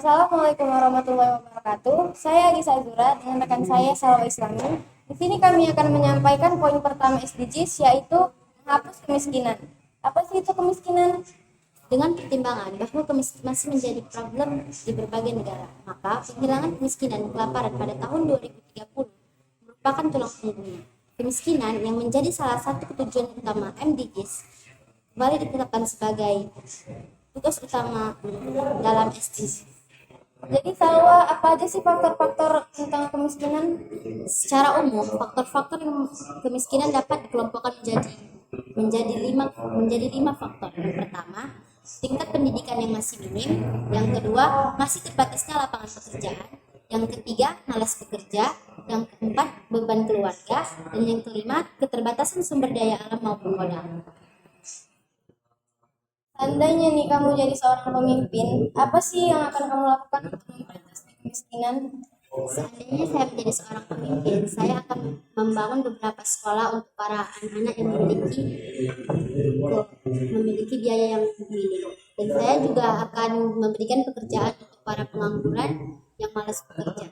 Assalamualaikum warahmatullahi wabarakatuh. Saya Agisa Azura dengan rekan saya Salwa Islami. Di sini kami akan menyampaikan poin pertama SDGs, yaitu menghapus kemiskinan. Apa sih itu kemiskinan? Dengan pertimbangan bahwa kemiskinan masih menjadi problem di berbagai negara, maka penghilangan kemiskinan dan kelaparan pada tahun 2030 merupakan tulang punggungnya. Kemiskinan yang menjadi salah satu tujuan utama MDGs kembali ditetapkan sebagai tugas utama dalam SDGs. Jadi Salwa, apa aja sih faktor-faktor tentang kemiskinan? Secara umum, faktor-faktor kemiskinan dapat dikelompokkan menjadi lima faktor. Yang pertama, tingkat pendidikan yang masih minim. Yang kedua, masih terbatasnya lapangan pekerjaan. Yang ketiga, malas bekerja. Yang keempat, beban keluarga. Dan yang kelima, keterbatasan sumber daya alam maupun modal. Seandainya nih kamu jadi seorang pemimpin, apa sih yang akan kamu lakukan untuk memberantas kemiskinan? Seandainya saya menjadi seorang pemimpin, saya akan membangun beberapa sekolah untuk para anak-anak yang memiliki biaya yang minim. Dan saya juga akan memberikan pekerjaan untuk para pengangguran yang malas bekerja.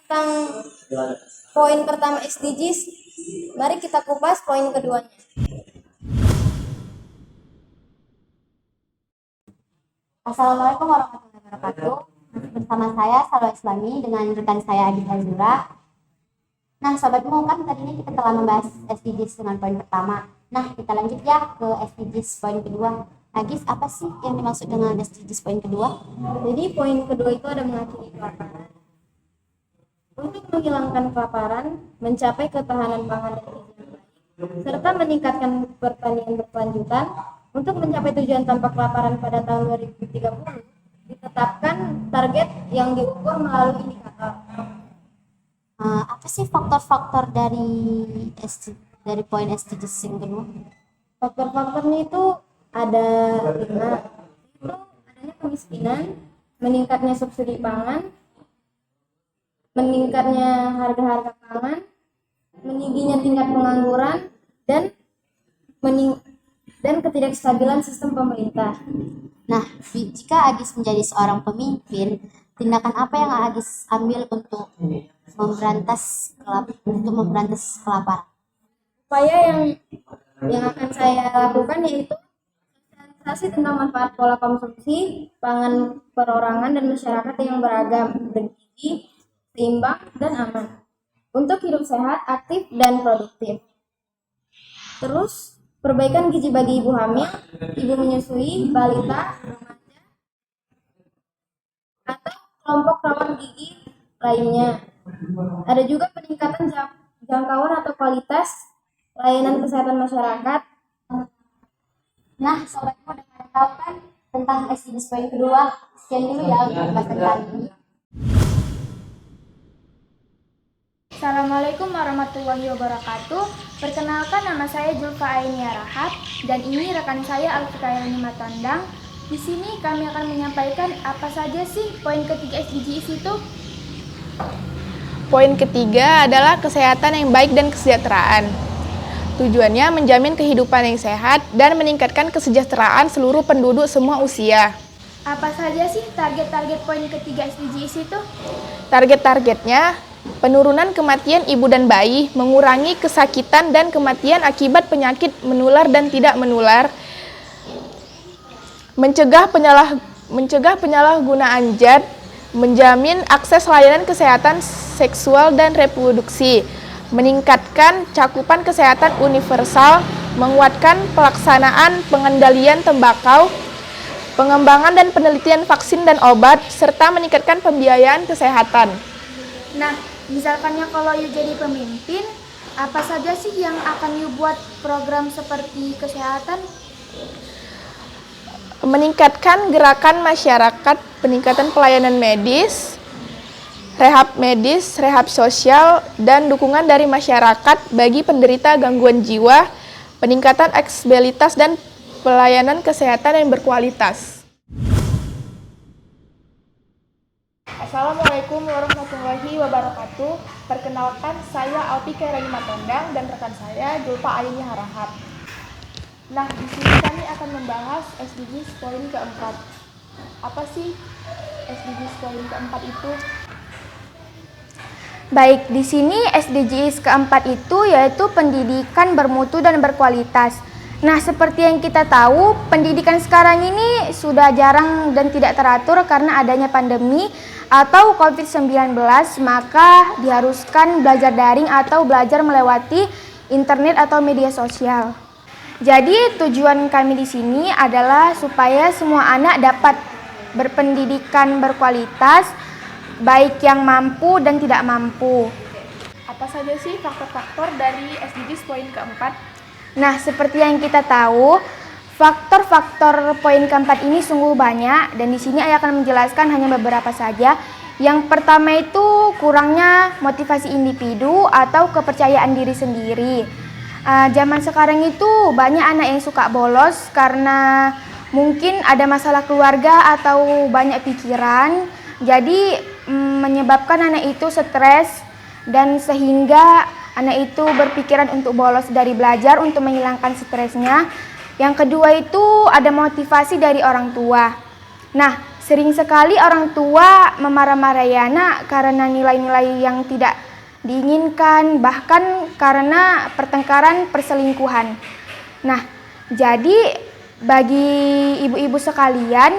Tentang poin pertama SDGs, mari kita kupas poin keduanya. Assalamualaikum warahmatullahi wabarakatuh. Bersama saya Salwa Islami dengan rekan saya Agisa Azura. Nah, Sobat Mu, kan tadi ini kita telah membahas SDGs dengan poin pertama. Nah, kita lanjut ya ke SDGs poin kedua. Agis, apa sih yang dimaksud dengan SDGs poin kedua? Jadi poin kedua itu ada mengakhiri kelaparan. Untuk menghilangkan kelaparan, mencapai ketahanan pangan dan gizi yang baik, serta meningkatkan pertanian berkelanjutan. Untuk mencapai tujuan tanpa kelaparan pada tahun 2030, ditetapkan target yang diukur melalui indikator. Apa sih faktor-faktor dari poin SDGs yang kedua? Faktor-faktornya itu ada 5, itu adanya kemiskinan, meningkatnya subsidi pangan, meningkatnya harga-harga pangan, meningginya tingkat pengangguran, dan ketidakstabilan sistem pemerintah. Nah, jika Agis menjadi seorang pemimpin, tindakan apa yang Agis ambil untuk memberantas kelaparan? Upaya yang akan saya lakukan yaitu sosialisasi tentang manfaat pola konsumsi pangan perorangan dan masyarakat yang beragam, bergizi, seimbang, dan aman untuk hidup sehat, aktif, dan produktif. Terus perbaikan gizi bagi ibu hamil, ibu menyusui, balita, remaja, atau kelompok rawan gizi lainnya. Ada juga peningkatan jangkauan atau kualitas layanan kesehatan masyarakat. Nah, Sobatmu udah tahu kan tentang SDGs poin kedua. Sekian dulu ya untuk pembahasan kali ini. Assalamualaikum warahmatullahi wabarakatuh. Perkenalkan, nama saya Julfa Ainia Rahab dan ini rekan saya Alfika Elni Matandang. Di sini kami akan menyampaikan apa saja sih poin ketiga SDGs itu. Poin ketiga adalah kesehatan yang baik dan kesejahteraan. Tujuannya menjamin kehidupan yang sehat dan meningkatkan kesejahteraan seluruh penduduk semua usia. Apa saja sih target-target poin ketiga SDGs itu? Target-targetnya penurunan kematian ibu dan bayi, mengurangi kesakitan dan kematian akibat penyakit menular dan tidak menular, mencegah penyalahgunaan zat, menjamin akses layanan kesehatan seksual dan reproduksi, meningkatkan cakupan kesehatan universal, menguatkan pelaksanaan pengendalian tembakau, pengembangan dan penelitian vaksin dan obat, serta meningkatkan pembiayaan kesehatan. Nah, misalkannya kalau you jadi pemimpin, apa saja sih yang akan you buat program seperti kesehatan? Meningkatkan gerakan masyarakat, peningkatan pelayanan medis, rehab sosial, dan dukungan dari masyarakat bagi penderita gangguan jiwa, peningkatan aksesibilitas dan pelayanan kesehatan yang berkualitas. Assalamualaikum warahmatullahi wabarakatuh. Perkenalkan, saya Alfika Elni Matandang dan rekan saya Julfa Ainia Rahab. Nah, di sini kami akan membahas SDGs poin keempat. Apa sih SDGs poin keempat itu? Baik, di sini SDGs keempat itu yaitu pendidikan bermutu dan berkualitas. Nah, seperti yang kita tahu, pendidikan sekarang ini sudah jarang dan tidak teratur karena adanya pandemi atau COVID-19, maka diharuskan belajar daring atau belajar melewati internet atau media sosial. Jadi, tujuan kami di sini adalah supaya semua anak dapat berpendidikan berkualitas, baik yang mampu dan tidak mampu. Apa saja sih faktor-faktor dari SDGs poin keempat? Nah, seperti yang kita tahu, faktor-faktor poin keempat ini sungguh banyak dan di sini saya akan menjelaskan hanya beberapa saja. Yang pertama itu kurangnya motivasi individu atau kepercayaan diri sendiri. Zaman sekarang itu banyak anak yang suka bolos karena mungkin ada masalah keluarga atau banyak pikiran. Jadi menyebabkan anak itu stres dan sehingga anak itu berpikiran untuk bolos dari belajar untuk menghilangkan stresnya. Yang kedua itu ada motivasi dari orang tua. Nah, sering sekali orang tua memarah-marahi anak karena nilai-nilai yang tidak diinginkan, bahkan karena pertengkaran perselingkuhan. Nah, jadi bagi ibu-ibu sekalian,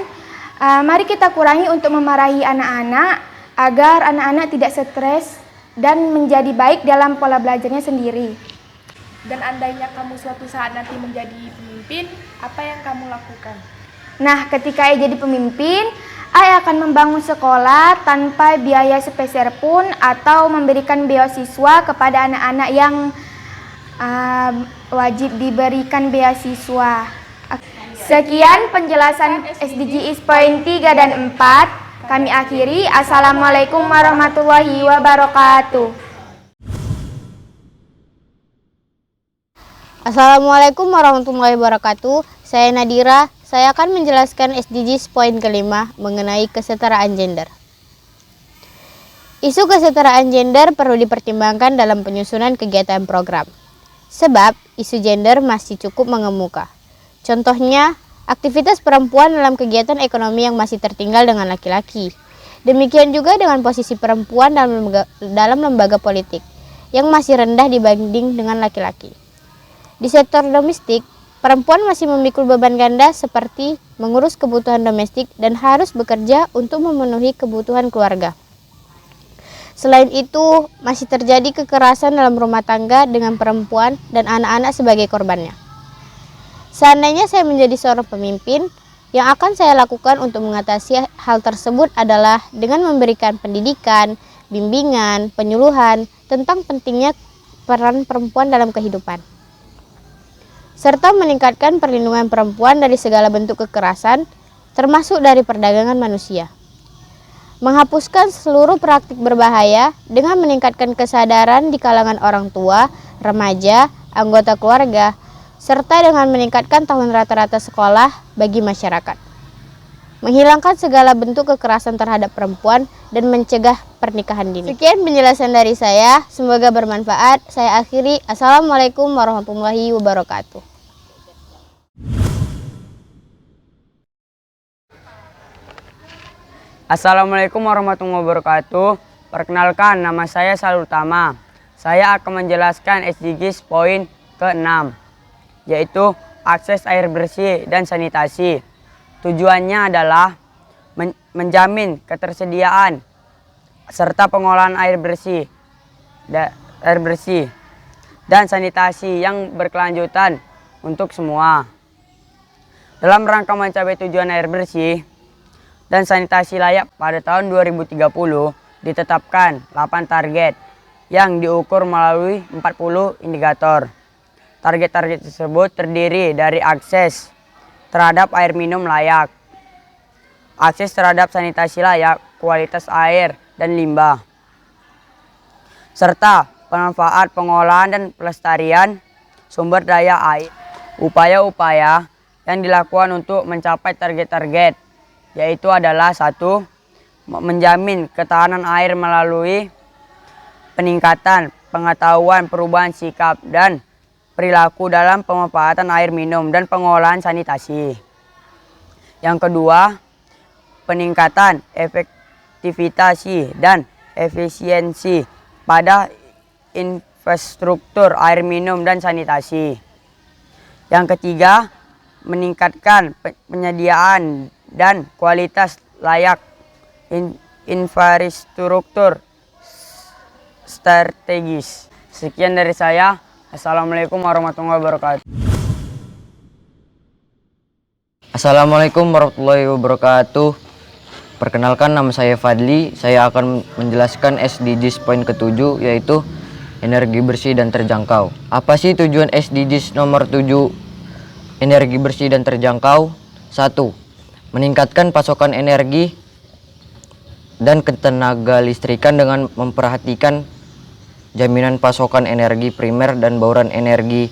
mari kita kurangi untuk memarahi anak-anak agar anak-anak tidak stres dan menjadi baik dalam pola belajarnya sendiri. Dan andainya kamu suatu saat nanti menjadi pemimpin, apa yang kamu lakukan? Nah, ketika saya jadi pemimpin, saya akan membangun sekolah tanpa biaya sepeser pun atau memberikan beasiswa kepada anak-anak yang wajib diberikan beasiswa. Sekian penjelasan SDGs poin 3 dan 4. Kami akhiri. Assalamualaikum warahmatullahi wabarakatuh. Assalamualaikum warahmatullahi wabarakatuh. Saya Nadira. Saya akan menjelaskan SDGs poin kelima mengenai kesetaraan gender. Isu kesetaraan gender perlu dipertimbangkan dalam penyusunan kegiatan program. Sebab isu gender masih cukup mengemuka. Contohnya, aktivitas perempuan dalam kegiatan ekonomi yang masih tertinggal dengan laki-laki. Demikian juga dengan posisi perempuan dalam lembaga politik yang masih rendah dibanding dengan laki-laki. Di sektor domestik, perempuan masih memikul beban ganda seperti mengurus kebutuhan domestik dan harus bekerja untuk memenuhi kebutuhan keluarga. Selain itu, masih terjadi kekerasan dalam rumah tangga dengan perempuan dan anak-anak sebagai korbannya. Seandainya saya menjadi seorang pemimpin, yang akan saya lakukan untuk mengatasi hal tersebut adalah dengan memberikan pendidikan, bimbingan, penyuluhan tentang pentingnya peran perempuan dalam kehidupan, serta meningkatkan perlindungan perempuan dari segala bentuk kekerasan, termasuk dari perdagangan manusia. Menghapuskan seluruh praktik berbahaya dengan meningkatkan kesadaran di kalangan orang tua, remaja, anggota keluarga, serta dengan meningkatkan tahun rata-rata sekolah bagi masyarakat. Menghilangkan segala bentuk kekerasan terhadap perempuan dan mencegah pernikahan dini. Sekian penjelasan dari saya, semoga bermanfaat. Saya akhiri. Assalamualaikum warahmatullahi wabarakatuh. Assalamualaikum warahmatullahi wabarakatuh. Perkenalkan, nama saya Salul Tama. Saya akan menjelaskan SDGs poin ke-6, yaitu akses air bersih dan sanitasi. Tujuannya adalah menjamin ketersediaan serta pengolahan air bersih dan sanitasi yang berkelanjutan untuk semua. Dalam rangka mencapai tujuan air bersih dan sanitasi layak pada tahun 2030, ditetapkan 8 target yang diukur melalui 40 indikator. Target-target tersebut terdiri dari akses terhadap air minum layak, akses terhadap sanitasi layak, kualitas air dan limbah, serta pemanfaat, pengolahan, dan pelestarian sumber daya air. Upaya-upaya yang dilakukan untuk mencapai target-target yaitu adalah 1. Menjamin ketahanan air melalui peningkatan pengetahuan, perubahan sikap, dan perilaku dalam pemanfaatan air minum dan pengolahan sanitasi. Yang kedua, peningkatan efektivitas dan efisiensi pada infrastruktur air minum dan sanitasi. Yang ketiga, meningkatkan penyediaan dan kualitas layak infrastruktur strategis. Sekian dari saya. Assalamualaikum warahmatullahi wabarakatuh. Assalamualaikum warahmatullahi wabarakatuh. Perkenalkan, nama saya Fadli. Saya akan menjelaskan SDGs poin ke-7, yaitu energi bersih dan terjangkau. Apa sih tujuan SDGs nomor 7 energi bersih dan terjangkau? 1. Meningkatkan pasokan energi dan ketenaga listrikan dengan memperhatikan jaminan pasokan energi primer dan bauran energi,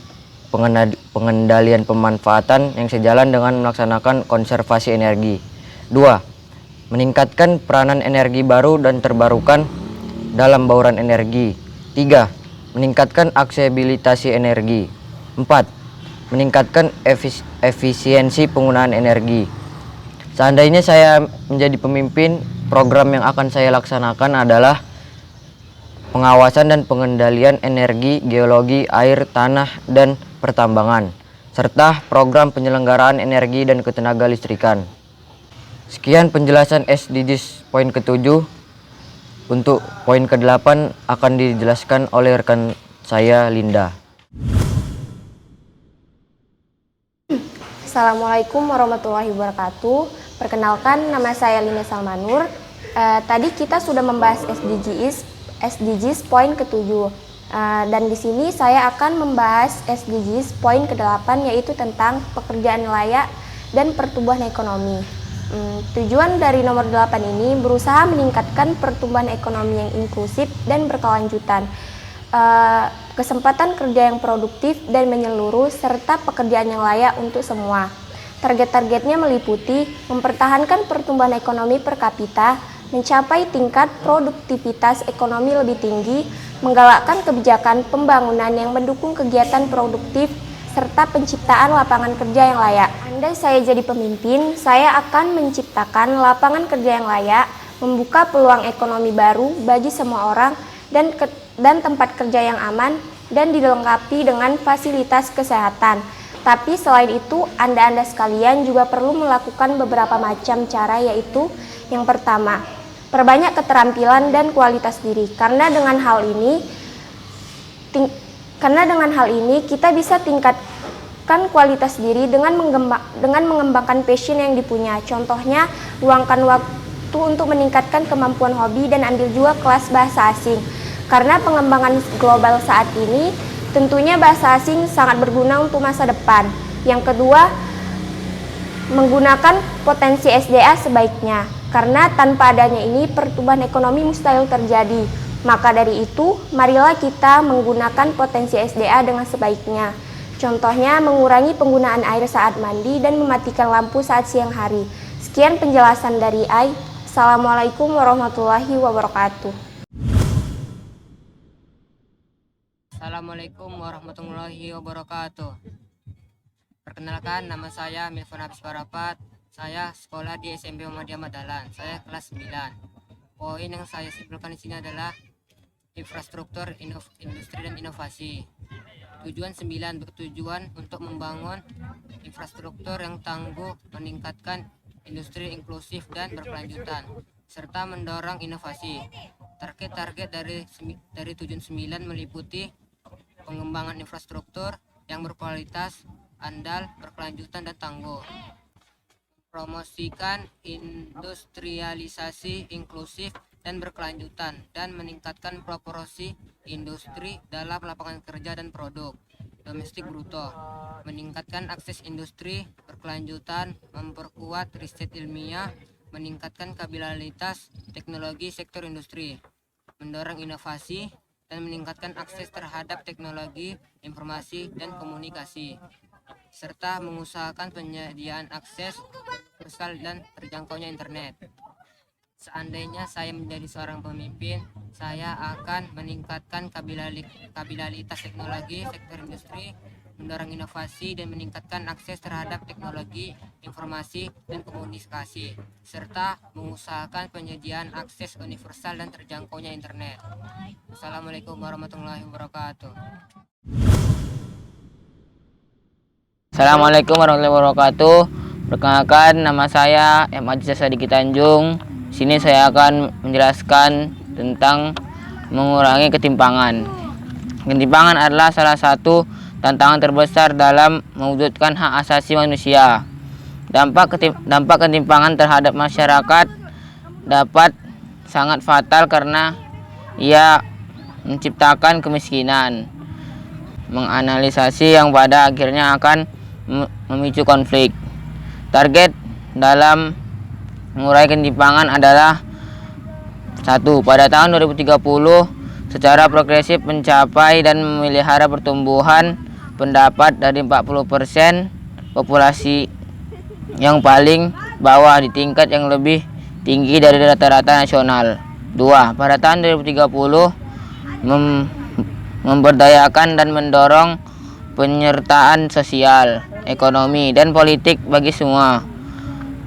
pengendalian pemanfaatan yang sejalan dengan melaksanakan konservasi energi. 2. Meningkatkan peranan energi baru dan terbarukan dalam bauran energi. 3. Meningkatkan aksesibilitas energi. 4. Meningkatkan efisiensi penggunaan energi. Seandainya saya menjadi pemimpin, program yang akan saya laksanakan adalah pengawasan dan pengendalian energi, geologi, air, tanah, dan pertambangan, serta program penyelenggaraan energi dan ketenaga listrikan. Sekian penjelasan SDGs poin ke-7. Untuk poin ke-8 akan dijelaskan oleh rekan saya, Linda. Assalamualaikum warahmatullahi wabarakatuh. Perkenalkan, nama saya Linda Salmanur. Tadi kita sudah membahas SDGs poin ke-7. Dan di sini saya akan membahas SDGs poin ke-8, yaitu tentang pekerjaan layak dan pertumbuhan ekonomi. Tujuan dari nomor 8 ini berusaha meningkatkan pertumbuhan ekonomi yang inklusif dan berkelanjutan, kesempatan kerja yang produktif dan menyeluruh, serta pekerjaan yang layak untuk semua. Target-targetnya meliputi mempertahankan pertumbuhan ekonomi per kapita, mencapai tingkat produktivitas ekonomi lebih tinggi, menggalakkan kebijakan pembangunan yang mendukung kegiatan produktif, serta penciptaan lapangan kerja yang layak. Andai saya jadi pemimpin, saya akan menciptakan lapangan kerja yang layak, membuka peluang ekonomi baru bagi semua orang, dan tempat kerja yang aman, dan dilengkapi dengan fasilitas kesehatan. Tapi selain itu, Anda sekalian juga perlu melakukan beberapa macam cara, yaitu yang pertama, perbanyak keterampilan dan kualitas diri. Karena dengan hal ini kita bisa tingkatkan kualitas diri dengan mengembangkan passion yang dipunya. Contohnya, luangkan waktu untuk meningkatkan kemampuan hobi dan ambil juga kelas bahasa asing. Karena pengembangan global saat ini, tentunya bahasa asing sangat berguna untuk masa depan. Yang kedua, menggunakan potensi SDA sebaiknya. Karena tanpa adanya ini, pertumbuhan ekonomi mustahil terjadi. Maka dari itu, marilah kita menggunakan potensi SDA dengan sebaiknya. Contohnya, mengurangi penggunaan air saat mandi dan mematikan lampu saat siang hari. Sekian penjelasan dari Ai. Assalamualaikum warahmatullahi wabarakatuh. Assalamualaikum warahmatullahi wabarakatuh. Perkenalkan, nama saya Milvan Habis Parapat. Saya sekolah di SMP Muhammadiyah Madalan. Saya kelas 9. Poin yang saya simpulkan di sini adalah infrastruktur, industri dan inovasi. Tujuan 9 bertujuan untuk membangun infrastruktur yang tangguh, meningkatkan industri inklusif dan berkelanjutan, serta mendorong inovasi. Target-target dari tujuan 9 meliputi pengembangan infrastruktur yang berkualitas, andal, berkelanjutan, dan tangguh. Promosikan industrialisasi inklusif dan berkelanjutan, dan meningkatkan proporsi industri dalam lapangan kerja dan produk domestik bruto. Meningkatkan akses industri berkelanjutan, memperkuat riset ilmiah, meningkatkan kapabilitas teknologi sektor industri, mendorong inovasi, dan meningkatkan akses terhadap teknologi informasi dan komunikasi, serta mengusahakan penyediaan akses universal dan terjangkaunya internet. Seandainya saya menjadi seorang pemimpin, saya akan meningkatkan kapabilitas teknologi sektor industri, mendorong inovasi dan meningkatkan akses terhadap teknologi, informasi, dan komunikasi, serta mengusahakan penyediaan akses universal dan terjangkaunya internet. Assalamualaikum warahmatullahi wabarakatuh. Assalamualaikum warahmatullahi wabarakatuh. Perkenalkan, nama saya M. Aziz Sadiki Tanjung. Di sini saya akan menjelaskan tentang mengurangi ketimpangan. Ketimpangan adalah salah satu tantangan terbesar dalam mewujudkan hak asasi manusia. Dampak ketimpangan terhadap masyarakat dapat sangat fatal karena ia menciptakan kemiskinan, menganalisasi yang pada akhirnya akan memicu konflik. Target dalam mengurangi ketimpangan adalah 1. Pada tahun 2030 secara progresif mencapai dan memelihara pertumbuhan pendapat dari 40% populasi yang paling bawah di tingkat yang lebih tinggi dari rata-rata nasional. 2. Pada tahun 2030 memberdayakan dan mendorong penyertaan sosial, ekonomi, dan politik bagi semua,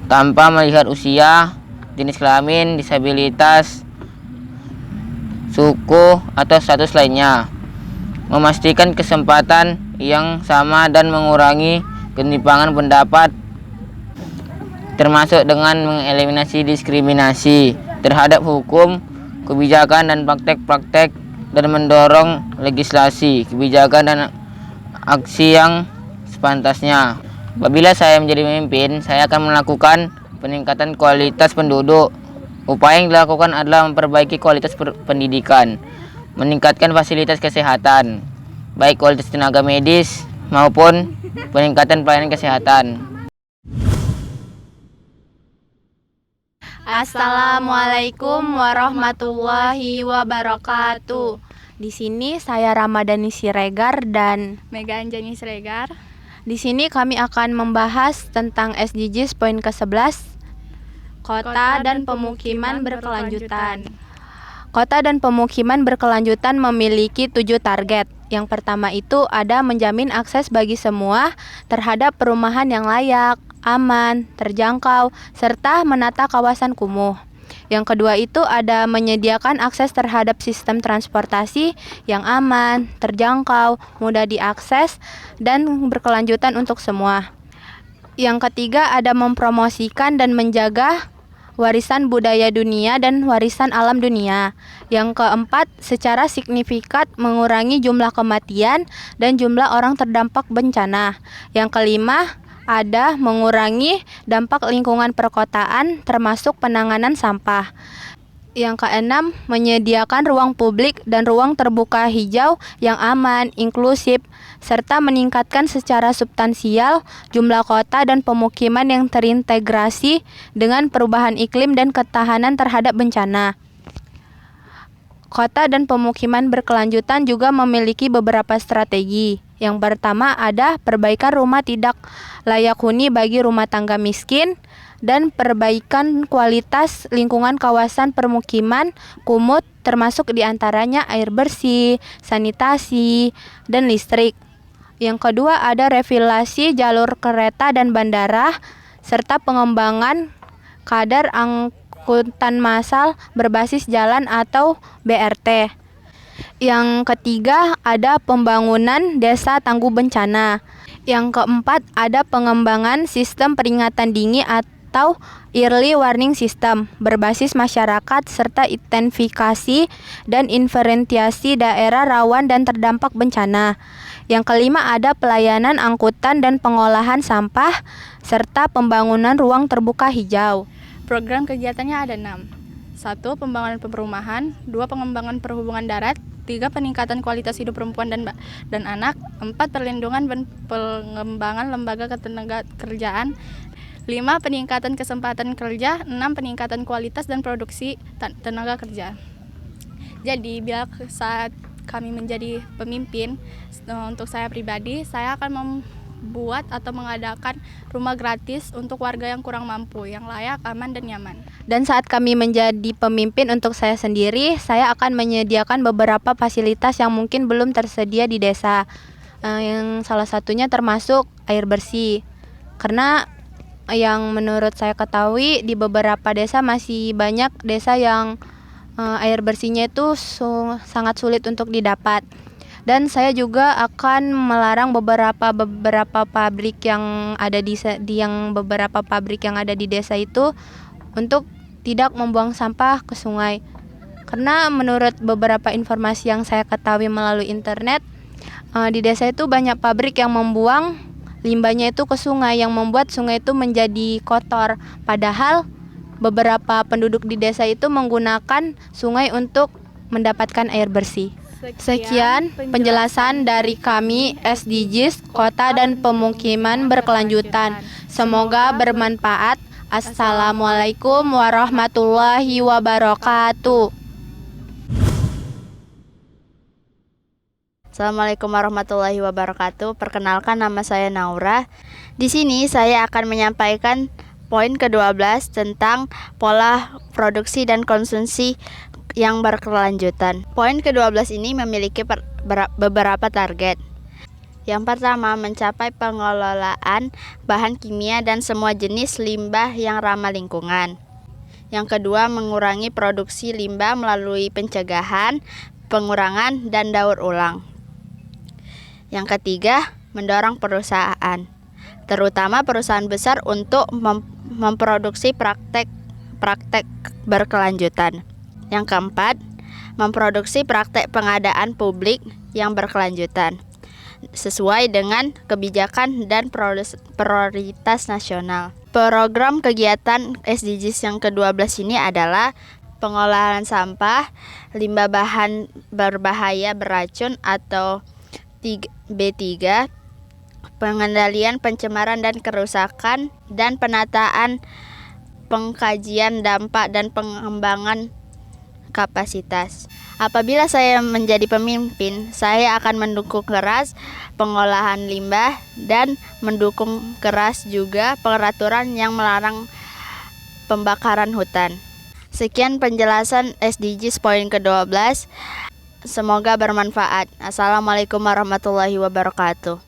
tanpa melihat usia, jenis kelamin, disabilitas, suku, atau status lainnya. Memastikan kesempatan yang sama dan mengurangi ketimpangan pendapat, termasuk dengan mengeliminasi diskriminasi terhadap hukum, kebijakan, dan praktek-praktek, dan mendorong legislasi, kebijakan, dan aksi yang sepantasnya. Apabila saya menjadi pemimpin, saya akan melakukan peningkatan kualitas penduduk. Upaya yang dilakukan adalah memperbaiki kualitas pendidikan, meningkatkan fasilitas kesehatan, baik kualitas tenaga medis maupun peningkatan pelayanan kesehatan. Assalamualaikum warahmatullahi wabarakatuh. Di sini saya Ramadhani Siregar dan Mega Anjani Siregar. di sini kami akan membahas tentang SDGs poin ke-11, Kota dan Pemukiman Berkelanjutan. Kota dan pemukiman berkelanjutan memiliki 7 target. Yang pertama itu ada menjamin akses bagi semua terhadap perumahan yang layak, aman, terjangkau, serta menata kawasan kumuh. Yang kedua itu ada menyediakan akses terhadap sistem transportasi yang aman, terjangkau, mudah diakses, dan berkelanjutan untuk semua. Yang ketiga ada mempromosikan dan menjaga warisan budaya dunia dan warisan alam dunia. Yang keempat, secara signifikan mengurangi jumlah kematian dan jumlah orang terdampak bencana. Yang kelima, ada mengurangi dampak lingkungan perkotaan termasuk penanganan sampah. Yang keenam, menyediakan ruang publik dan ruang terbuka hijau yang aman, inklusif, serta meningkatkan secara substansial jumlah kota dan pemukiman yang terintegrasi dengan perubahan iklim dan ketahanan terhadap bencana. Kota dan pemukiman berkelanjutan juga memiliki beberapa strategi. Yang pertama ada perbaikan rumah tidak layak huni bagi rumah tangga miskin dan perbaikan kualitas lingkungan kawasan permukiman kumuh termasuk diantaranya air bersih, sanitasi, dan listrik. Yang kedua ada revitalisasi jalur kereta dan bandara serta pengembangan kadar angkutan massal berbasis jalan atau BRT. Yang ketiga ada pembangunan desa tangguh bencana. Yang keempat ada pengembangan sistem peringatan dini atau early warning system berbasis masyarakat serta identifikasi dan inventarisasi daerah rawan dan terdampak bencana. Yang kelima ada pelayanan angkutan dan pengolahan sampah serta pembangunan ruang terbuka hijau. Program kegiatannya ada 6. 1. Pembangunan perumahan. 2. Pengembangan perhubungan darat. 3. Peningkatan kualitas hidup perempuan dan anak. 4. Perlindungan dan pengembangan lembaga ketenagakerjaan. 5. Peningkatan kesempatan kerja. 6. Peningkatan kualitas dan produksi tenaga kerja. Jadi, bila saat kami menjadi pemimpin, untuk saya pribadi, saya akan membuat atau mengadakan rumah gratis untuk warga yang kurang mampu, yang layak, aman, dan nyaman. Dan saat kami menjadi pemimpin untuk saya sendiri, saya akan menyediakan beberapa fasilitas yang mungkin belum tersedia di desa. Yang salah satunya termasuk air bersih. Karena yang menurut saya ketahui di beberapa desa masih banyak desa yang air bersihnya itu sangat sulit untuk didapat. Dan saya juga akan melarang beberapa pabrik yang ada beberapa pabrik yang ada di desa itu untuk tidak membuang sampah ke sungai. Karena menurut beberapa informasi yang saya ketahui melalui internet, di desa itu banyak pabrik yang membuang limbahnya itu ke sungai, yang membuat sungai itu menjadi kotor. Padahal beberapa penduduk di desa itu menggunakan sungai untuk mendapatkan air bersih. Sekian penjelasan dari kami SDGs Kota dan Pemukiman Berkelanjutan. Semoga bermanfaat. Assalamualaikum warahmatullahi wabarakatuh. Assalamualaikum warahmatullahi wabarakatuh. Perkenalkan, nama saya Naura. Di sini saya akan menyampaikan poin ke-12 tentang pola produksi dan konsumsi yang berkelanjutan. Poin ke-12 ini memiliki beberapa target. Yang pertama, mencapai pengelolaan bahan kimia dan semua jenis limbah yang ramah lingkungan. Yang kedua, mengurangi produksi limbah melalui pencegahan, pengurangan, dan daur ulang. Yang ketiga, mendorong perusahaan, terutama perusahaan besar untuk memproduksi praktek berkelanjutan. Yang keempat, memproduksi praktek pengadaan publik yang berkelanjutan sesuai dengan kebijakan dan prioritas nasional. Program kegiatan SDGs yang ke-12 ini adalah pengolahan sampah, limbah bahan berbahaya beracun atau B3, pengendalian pencemaran dan kerusakan, dan penataan pengkajian dampak dan pengembangan kapasitas. Apabila saya menjadi pemimpin, saya akan mendukung keras pengolahan limbah dan mendukung keras juga peraturan yang melarang pembakaran hutan. Sekian penjelasan SDGs poin ke-12. Semoga bermanfaat. Assalamualaikum warahmatullahi wabarakatuh.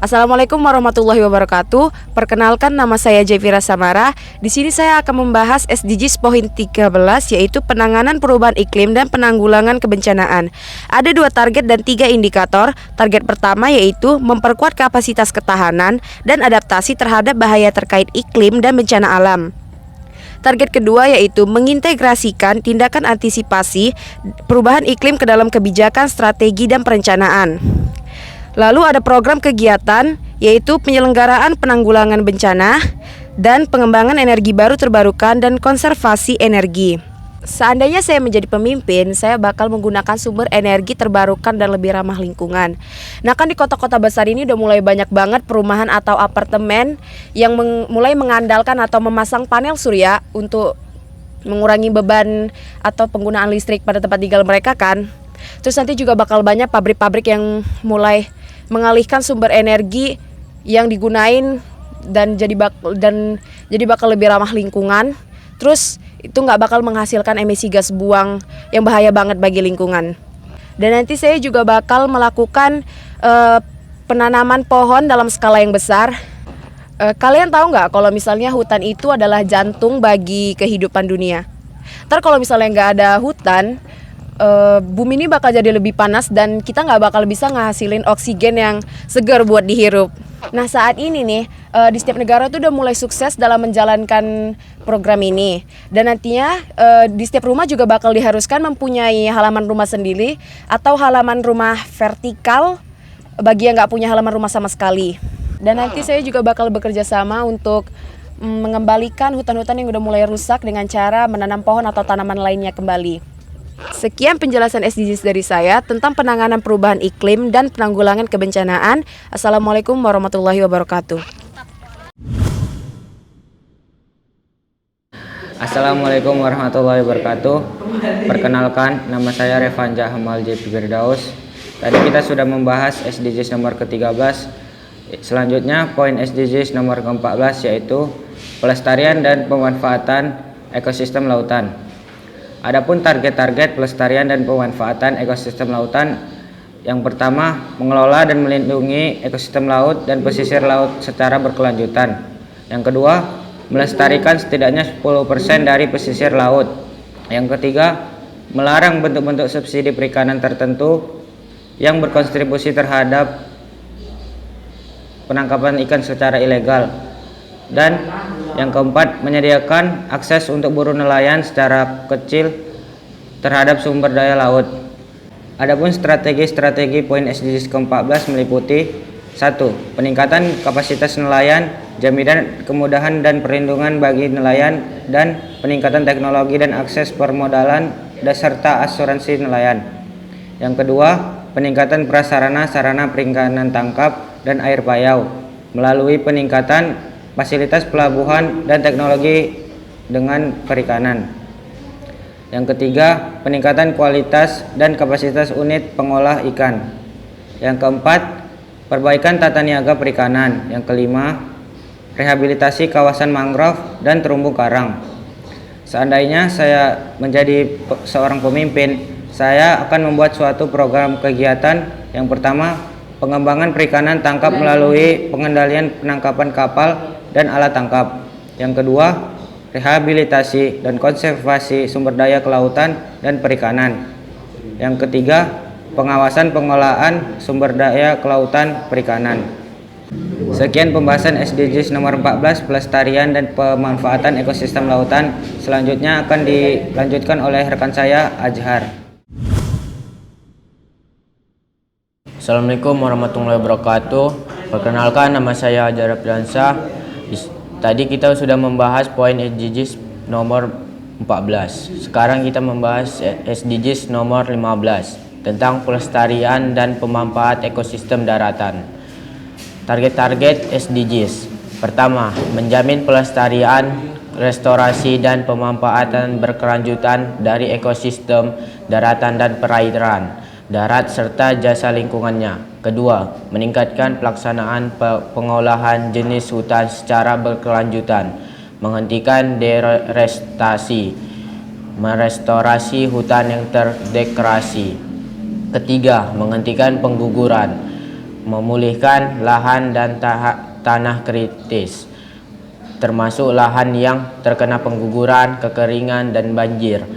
Assalamualaikum warahmatullahi wabarakatuh. Perkenalkan, nama saya Jevira Samara. Di sini saya akan membahas SDGs poin 13, yaitu penanganan perubahan iklim dan penanggulangan kebencanaan. Ada 2 target dan 3 indikator. Target pertama yaitu memperkuat kapasitas ketahanan dan adaptasi terhadap bahaya terkait iklim dan bencana alam. Target kedua yaitu mengintegrasikan tindakan antisipasi perubahan iklim ke dalam kebijakan, strategi, dan perencanaan. Lalu ada program kegiatan yaitu penyelenggaraan penanggulangan bencana dan pengembangan energi baru terbarukan dan konservasi energi. Seandainya saya menjadi pemimpin, saya bakal menggunakan sumber energi terbarukan dan lebih ramah lingkungan. Nah, kan di kota-kota besar ini udah mulai banyak banget perumahan atau apartemen yang mulai mengandalkan atau memasang panel surya untuk mengurangi beban atau penggunaan listrik pada tempat tinggal mereka kan. Terus nanti juga bakal banyak pabrik-pabrik yang mulai mengalihkan sumber energi yang digunain dan jadi bakal lebih ramah lingkungan. Terus itu nggak bakal menghasilkan emisi gas buang yang bahaya banget bagi lingkungan. Dan nanti saya juga bakal melakukan penanaman pohon dalam skala yang besar. Kalian tahu nggak kalau misalnya hutan itu adalah jantung bagi kehidupan dunia. Ntar kalau misalnya nggak ada hutan, bumi ini bakal jadi lebih panas dan kita nggak bakal bisa ngehasilin oksigen yang segar buat dihirup. Nah, saat ini nih di setiap negara tuh udah mulai sukses dalam menjalankan program ini. Dan nantinya di setiap rumah juga bakal diharuskan mempunyai halaman rumah sendiri atau halaman rumah vertikal bagi yang nggak punya halaman rumah sama sekali. Dan nanti saya juga bakal bekerja sama untuk mengembalikan hutan-hutan yang udah mulai rusak dengan cara menanam pohon atau tanaman lainnya kembali. Sekian penjelasan SDGs dari saya tentang penanganan perubahan iklim dan penanggulangan kebencanaan. Assalamualaikum warahmatullahi wabarakatuh. Assalamualaikum warahmatullahi wabarakatuh. Perkenalkan, nama saya Revanja Hamal J. Firdaus. Tadi kita sudah membahas SDGs nomor ke-13. Selanjutnya poin SDGs nomor ke-14 yaitu pelestarian dan pemanfaatan ekosistem lautan. Adapun target-target pelestarian dan pemanfaatan ekosistem lautan, yang pertama, mengelola dan melindungi ekosistem laut dan pesisir laut secara berkelanjutan. Yang kedua, melestarikan setidaknya 10% dari pesisir laut. Yang ketiga, melarang bentuk-bentuk subsidi perikanan tertentu yang berkontribusi terhadap penangkapan ikan secara ilegal. Dan yang keempat, menyediakan akses untuk buruh nelayan secara kecil terhadap sumber daya laut. Adapun strategi-strategi poin SDGs ke-14 meliputi 1. Peningkatan kapasitas nelayan, jaminan kemudahan dan perlindungan bagi nelayan, dan peningkatan teknologi dan akses permodalan serta asuransi nelayan. Yang kedua, peningkatan prasarana-sarana perikanan tangkap dan air payau melalui peningkatan fasilitas pelabuhan dan teknologi dengan perikanan. Yang ketiga, peningkatan kualitas dan kapasitas unit pengolah ikan. Yang keempat, perbaikan tata niaga perikanan. Yang kelima, rehabilitasi kawasan mangrove dan terumbu karang. Seandainya saya menjadi seorang pemimpin, saya akan membuat suatu program kegiatan. Yang pertama, pengembangan perikanan tangkap melalui pengendalian penangkapan kapal dan alat tangkap. Yang kedua, rehabilitasi dan konservasi sumber daya kelautan dan perikanan. Yang ketiga, pengawasan pengolahan sumber daya kelautan perikanan. Sekian pembahasan SDGs nomor 14, pelestarian dan pemanfaatan ekosistem lautan. Selanjutnya akan dilanjutkan oleh rekan saya, Azhar. Assalamualaikum warahmatullahi wabarakatuh. Perkenalkan, nama saya Azhar Priansa. Tadi kita sudah membahas poin SDGs nomor 14. Sekarang kita membahas SDGs nomor 15 tentang pelestarian dan pemanfaat ekosistem daratan. Target-target SDGs. Pertama, menjamin pelestarian, restorasi dan pemanfaatan berkelanjutan dari ekosistem daratan dan perairan darat serta jasa lingkungannya. Kedua, meningkatkan pelaksanaan pengolahan jenis hutan secara berkelanjutan, menghentikan deforestasi, merestorasi hutan yang terdegradasi. Ketiga, menghentikan pengguguran, memulihkan lahan dan tanah kritis, termasuk lahan yang terkena pengguguran, kekeringan, dan banjir,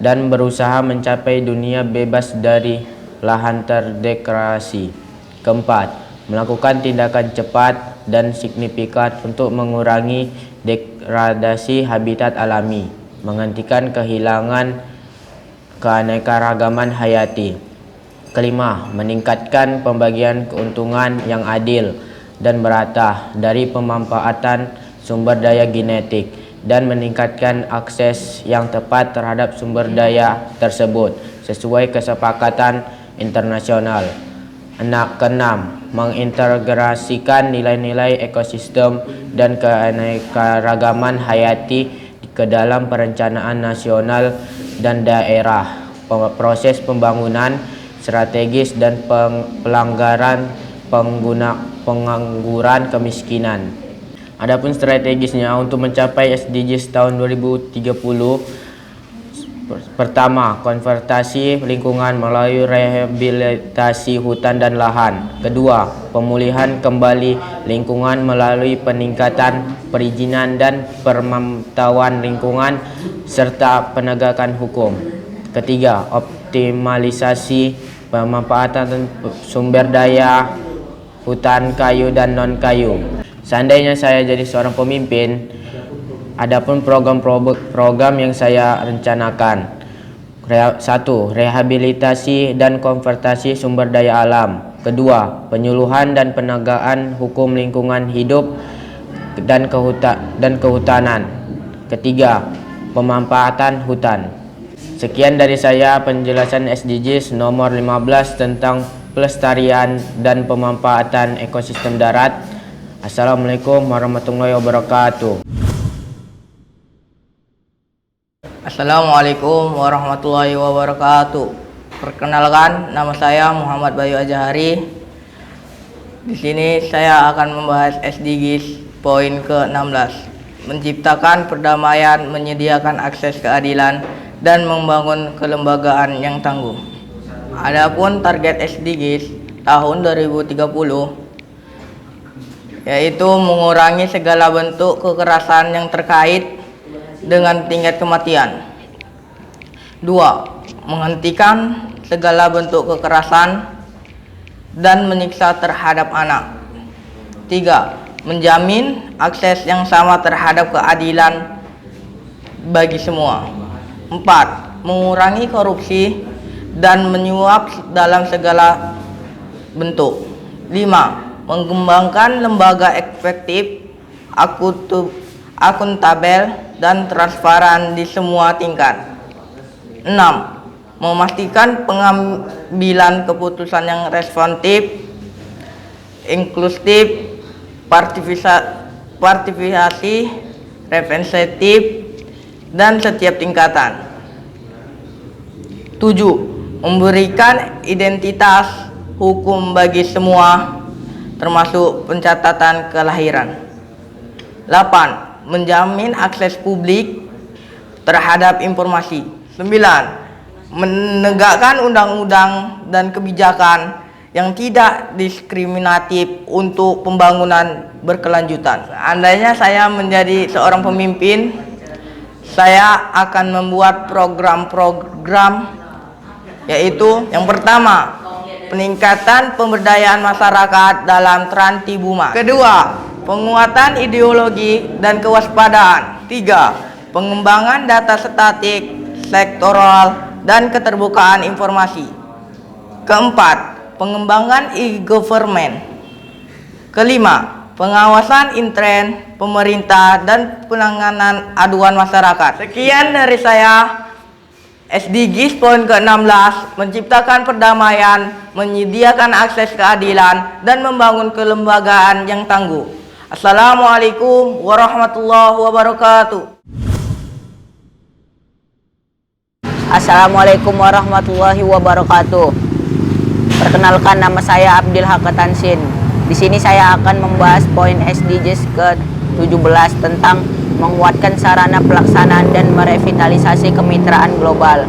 dan berusaha mencapai dunia bebas dari lahan terdegradasi. Keempat, melakukan tindakan cepat dan signifikan untuk mengurangi degradasi habitat alami, menghentikan kehilangan keanekaragaman hayati. Kelima, meningkatkan pembagian keuntungan yang adil dan merata dari pemanfaatan sumber daya genetik dan meningkatkan akses yang tepat terhadap sumber daya tersebut sesuai kesepakatan internasional. Keenam, mengintegrasikan nilai-nilai ekosistem dan keanekaragaman hayati ke dalam perencanaan nasional dan daerah, proses pembangunan strategis dan pelanggaran pengangguran kemiskinan. Adapun strategisnya untuk mencapai SDGs tahun 2030, pertama, konservasi lingkungan melalui rehabilitasi hutan dan lahan. Kedua, pemulihan kembali lingkungan melalui peningkatan perizinan dan pemantauan lingkungan serta penegakan hukum. Ketiga, optimalisasi pemanfaatan sumber daya hutan kayu dan non-kayu. Seandainya saya jadi seorang pemimpin, adapun program yang saya rencanakan. 1. Rehabilitasi dan konservasi sumber daya alam. Kedua, penyuluhan dan penegakan hukum lingkungan hidup dan kehutanan. Ketiga, pemanfaatan hutan. Sekian dari saya penjelasan SDGs nomor 15 tentang pelestarian dan pemanfaatan ekosistem darat. Assalamualaikum warahmatullahi wabarakatuh. Assalamualaikum warahmatullahi wabarakatuh. Perkenalkan, nama saya Muhammad Bayu Azahari. Di sini saya akan membahas SDGs poin ke-16. Menciptakan perdamaian, menyediakan akses keadilan, dan membangun kelembagaan yang tangguh. Adapun target SDGs tahun 2030 yaitu mengurangi segala bentuk kekerasan yang terkait dengan tingkat kematian. 2. Menghentikan segala bentuk kekerasan dan menyiksa terhadap anak. 3. Menjamin akses yang sama terhadap keadilan bagi semua. 4. Mengurangi korupsi dan menyuap dalam segala bentuk. 5. Mengembangkan lembaga efektif, akuntabel, dan transparan di semua tingkat. 6. Memastikan pengambilan keputusan yang responsif, inklusif, partisipasi, representatif, dan setiap tingkatan. 7. Memberikan identitas hukum bagi semua, termasuk pencatatan kelahiran. 8. Menjamin akses publik terhadap informasi. 9. Menegakkan undang-undang dan kebijakan yang tidak diskriminatif untuk pembangunan berkelanjutan. Seandainya saya menjadi seorang pemimpin, saya akan membuat program-program, yaitu yang pertama, peningkatan pemberdayaan masyarakat dalam Trantibuma. Kedua, penguatan ideologi dan kewaspadaan. 3. Pengembangan data statik, sektoral, dan keterbukaan informasi. Keempat, pengembangan e-government. Kelima, pengawasan intern pemerintah dan penanganan aduan masyarakat. Sekian dari saya. SDGs poin ke-16, menciptakan perdamaian, menyediakan akses keadilan, dan membangun kelembagaan yang tangguh. Assalamualaikum warahmatullahi wabarakatuh. Assalamualaikum warahmatullahi wabarakatuh. Perkenalkan, nama saya Abdil Hakatansin. Di sini saya akan membahas poin SDGs ke-17 tentang menguatkan sarana pelaksanaan dan merevitalisasi kemitraan global.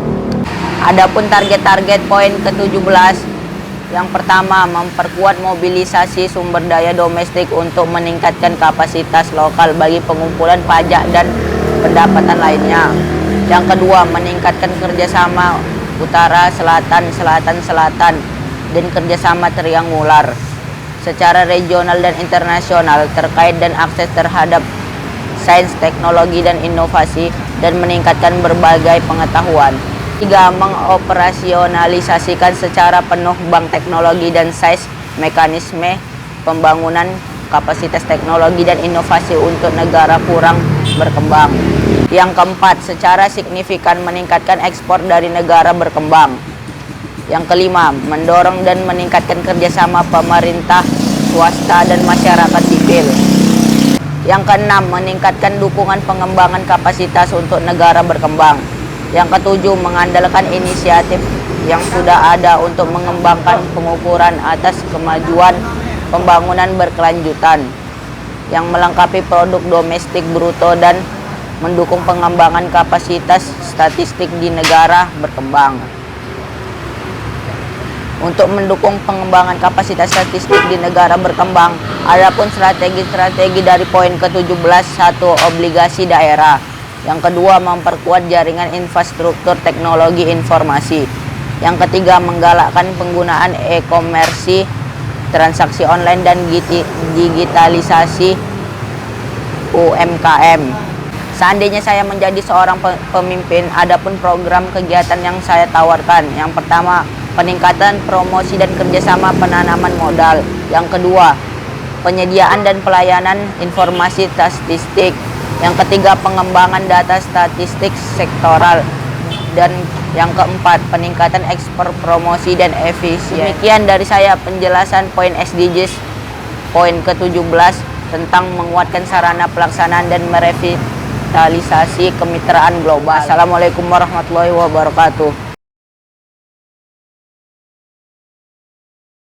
Adapun target-target poin ke-17, yang pertama, memperkuat mobilisasi sumber daya domestik untuk meningkatkan kapasitas lokal bagi pengumpulan pajak dan pendapatan lainnya. Yang kedua, meningkatkan kerjasama utara, selatan, selatan-selatan, dan kerjasama triangular secara regional dan internasional terkait dan akses terhadap sains, teknologi, dan inovasi, dan meningkatkan berbagai pengetahuan. 3. Mengoperasionalisasikan secara penuh bank teknologi dan sains, mekanisme pembangunan kapasitas teknologi dan inovasi untuk negara kurang berkembang. Yang keempat, secara signifikan meningkatkan ekspor dari negara berkembang. Yang kelima, mendorong dan meningkatkan kerjasama pemerintah, swasta, dan masyarakat sipil. Yang keenam, meningkatkan dukungan pengembangan kapasitas untuk negara berkembang. Yang ketujuh, mengandalkan inisiatif yang sudah ada untuk mengembangkan pengukuran atas kemajuan pembangunan berkelanjutan yang melengkapi produk domestik bruto dan mendukung pengembangan kapasitas statistik di negara berkembang. Untuk mendukung pengembangan kapasitas statistik di negara berkembang, adapun strategi-strategi dari poin ke-17, 1. Obligasi daerah. Yang kedua, memperkuat jaringan infrastruktur teknologi informasi. Yang ketiga, menggalakkan penggunaan e-komersi, transaksi online, dan digitalisasi UMKM. Seandainya saya menjadi seorang pemimpin, adapun program kegiatan yang saya tawarkan. Yang pertama, peningkatan promosi dan kerjasama penanaman modal. Yang kedua, penyediaan dan pelayanan informasi statistik. Yang ketiga, pengembangan data statistik sektoral. Dan yang keempat, peningkatan ekspor, promosi, dan efisien. Demikian dari saya penjelasan poin SDGs poin ke-17 tentang menguatkan sarana pelaksanaan dan merevitalisasi kemitraan global. Assalamualaikum warahmatullahi wabarakatuh.